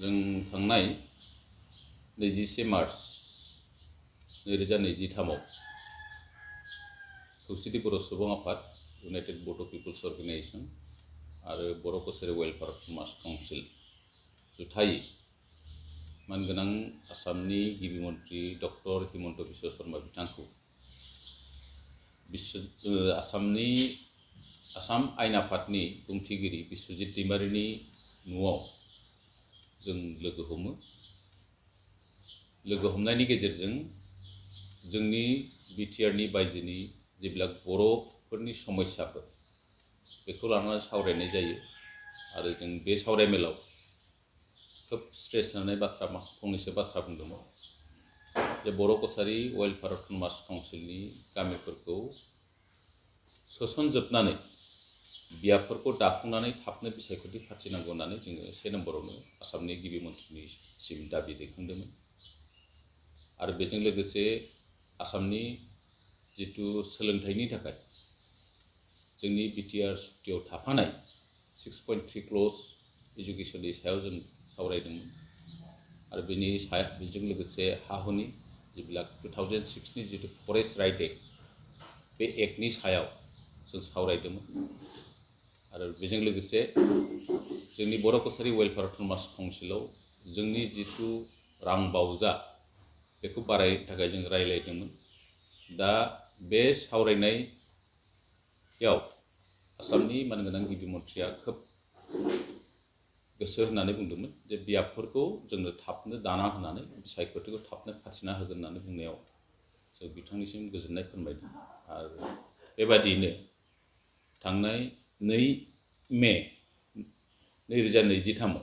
जों थांनाय 21 मार्च 2023 खौसेथि बर' सुबुं आफाद इउनाइटेड बड' पिपल्स अर्गेनाइजेशन आरो बर' कसारि वेलफेयार समाज काउन्सिल जुथायै मानगोनां आसामनि गिबि मन्त्रि डक्टर हिमन्त बिश्व शर्मा बिथांखौ आसाम आयेन आफादनि बुंथिगिरि बिश्वजित दैमारिनि न'आव जों लोगो हमनायनि गेजेरजों जोंनि बिटिआरनि बायजोनि जेब्ला बर'फोरनि समस्याफोर बेखौ लानानै सावरायनाय जायो आरो जों बे सावरायमेलाव खोब स्ट्रेस होनाय बाथ्रा फंनैसो बाथ्रा बुंदोंमोन जे बर' कसारि वेलफेयार समाज काउन्सिलनि गामिफोरखौ सोसनजोबनानै बियाबफोरखौ दाफुंनानै थाबनो बिसायख'थि फाथिनांगौ होननानै जोङो 1 नम्बरावनो आसामनि गिबि मन्थ्रिनिसिम दाबि दैखांदोंमोन आरो बेजों लोगोसे आसामनि जितु सोलोंथाइनि थाखाय जोंनि बिटिआर सुक्तियाव थाफानाय 6.3 क्ल'ज एजुकेशननि सायाव जों सावरायदोंमोन आरो बेजों लोगोसे हा-हुनि जेब्ला 2006नि जितु फरेस्ट राइट एक्ट बे एक्टनि सायाव जों सावरायदोंमोन आरो बेजों लोगोसे जोंनि बर' कसारि वेलफेयार समाज काउन्सिलाव जोंनि जितु रां बावजा बेखौ बारायनो थाखाय जों रायज्लायदोंमोन। दा बे सावरायनायाव आसामनि मानगोनां गिबि मन्थ्रिया खोब गोसो होनानै बुंदोंमोन जे बियाबफोरखौ जोंनो थाबनो दाना होनानै बिसायख'थिखौ थाबनो फाथिना होगोन होननानै बुंनायाव जों बिथांनिसिम गोजोननाय फोरमायदों आरो बेबादियैनो थांनाय 2 मे 2023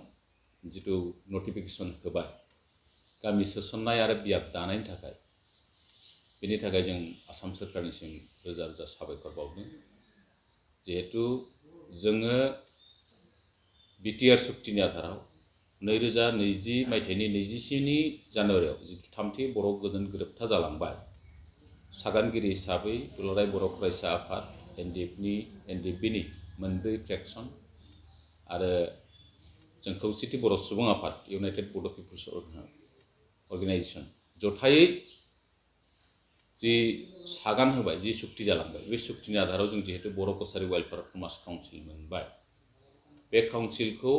जितु नटिफिकेसन होबाय गामि सोसननाय आरो बियाब दानायनि थाखाय बेनि थाखाय जों आसाम सोरखारनिसिम रोजा रोजा साबायखर बावदों जिहेतु जोङो बिटिआर सुक्तिनि आधाराव 2020 मायथाइनि 27 जानुवारियाव जितु 3थि बर' गोजोन गोरोबथा जालांबाय सागानगिरि हिसाबै दुलाराय बर' फरायसा आफाद एनडिएफबिनि मोनब्रै फ्रेक्सन आरो जों खौसेथि बर' सुबुं आफाद इउनाइटेड बड' पिपल्स अर्गेनाइजेशन जथायै जि सागान होबाय जि सुक्ति जालांबाय बे सुक्तिनि आधाराव जों जिहेतु बर' कसारि वेलफेयार समाज काउन्सिल मोनबाय बे काउन्सिलखौ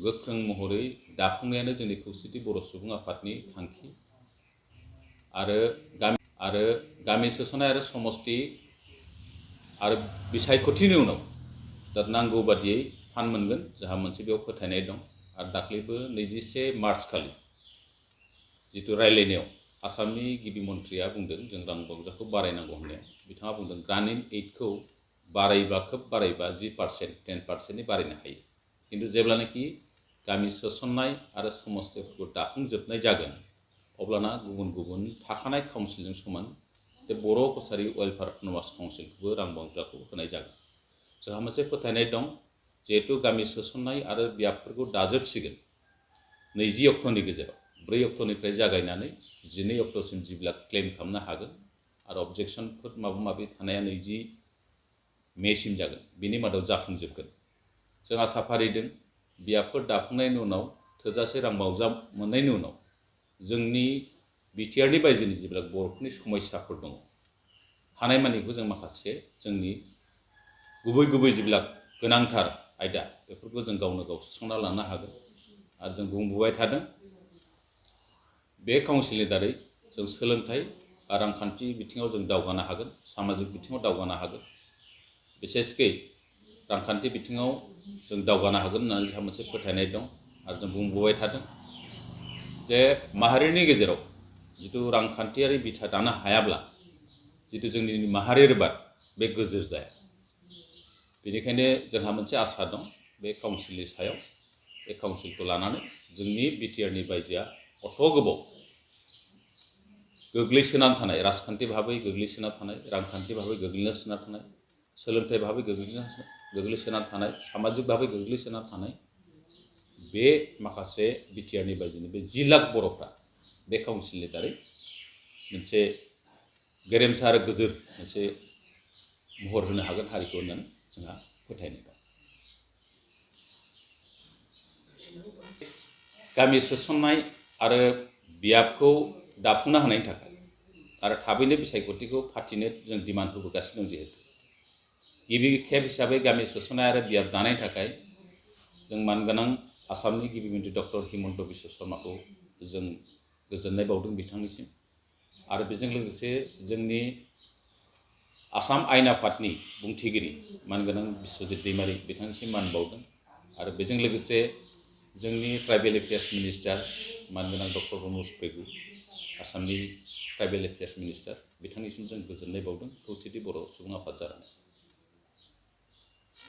गोख्रों महरै दाफुंनायानो जोंनि खौसेथि बर' सुबुं आफादनि थांखि आरो गामि सोसननाय आरो समष्टि आरो बिसायख'थिनि उनाव दा नांगौ बादियै फान्ड मोनगोन जोंहा मोनसे बेयाव फोथायनाय दं आरो दाख्लैबो 21 मार्च खालि जितु रायलायनायाव आसामनि गिबि मन्थ्रिया बुंदों जों रां बावजाखौ बारायनांगौ होननायाव बिथाङा बुंदों ग्रामीण एइडखौ बारायबा खोब बारायबा 10% बारायनो हायो किन्तु जेब्लानाखि गामि सोसननाय आरो समष्टिफोरखौ दाफुंजोबनाय जागोन अब्लाना गुबुन थाखानाय काउन्सिलजों समान बे बर' कसारि वेलफेयार समाज काउन्सिलखौबो रां बावजाखौ होनाय जागोन जोंहा मोनसे फोथायनाय दं जिहेतु गामि सोसननाय आरो बियाबफोरखौ दाजोबसिगोन 20 अक्ट'नि गेजेराव 4 अक्ट'निफ्राय जागायनानै 12 अक्ट'सिम जेब्ला क्लेम खालामनो हागोन आरो अबजेक्सनफोर माबा माबि थानाया 20 मेसिम जागोन बिनि मादाव जाफुंजोबगोन जों आसा फारिदों बियाबफोर दाफुंनायनि उनाव थोजासे रां बावजा मोननायनि उनाव जोंनि बिटिआरनि बायजोनि जेब्ला बर'फोरनि समस्याफोर दङ हानायमानिखौ जों माखासे जोंनि गुबै जेब्ला गोनांथार आयदा बेफोरखौ जों गावनो गाव सुस्रांना लानो हागोन आरो जों बुंबोबाय थादों बे काउन्सिलनि दारै जों सोलोंथाइ आरो रांखान्थि बिथिङाव जों दावगानो हागोन सामाजिक बिथिङाव दावगानो हागोन बिसेसकै रांखान्थि बिथिङाव जों दावगानो हागोन होननानै जोंहा मोनसे फोथायनाय दं आरो जों बुंबोबाय थादों जे माहारिनि गेजेराव जितु रांखान्थियारि बिथा दानो हायाब्ला जितु जोंनि माहारियारि बाद बे गोजोर जाया बेनिखायनो जोंहा मोनसे आसा दं बे काउन्सिलनि सायाव बे काउन्सिलखौ लानानै जोंनि बिटिआरनि बायजोआ अथ' गोबाव गोग्लैसोनानै थानाय राजखान्थि भाबै गोग्लैसोना थानाय रांखान्थि भाबै गोग्लैसोना थानाय सोलोंथाइ भाबै गोग्लैसोना थानाय सामाजिक भाबै गोग्लैसोना थानाय बे माखासे बिटिआरनि बायजोनि बे 10 लाख बर'फ्रा बे काउन्सिलनि दारै मोनसे गेरेमसा आरो गोजोर मोनसे महर होनो हागोन हारिखौ होननानै जोंहा फोथायनाय दं। गामि सोसननाय आरो बियाबखौ दाफुंनो हानायनि थाखाय आरो थाबैनो बिसायख'थिखौ फाथिनो जों डिमान्ड होबोगासिनो दं। जिहेतु गिबि खेब हिसाबै गामि सोसननाय आरो बियाब दानायनि थाखाय जों मानगोनां आसामनि गिबि मन्थ्रि डक्टर हिमन्त बिश्व शर्माखौ जों गोजोननाय बावदों बिथांनिसिम। आरो बेजों लोगोसे जोंनि आसाम आयेन आफादनि बुंथिगिरि मानगोनां बिश्वजित दैमारि बिथांनिसिम मान बावदों। आरो बेजों लोगोसे जोंनि ट्राइबेल एफेयार्स मिनिस्टार मानगोनां डक्टर रनज पेगु आसामनि ट्राइबेल एफेयार्स मिनिस्टार बिथांनिसिम जों गोजोननाय बावदों खौसेथि बर' सुबुं आफाद जानानै।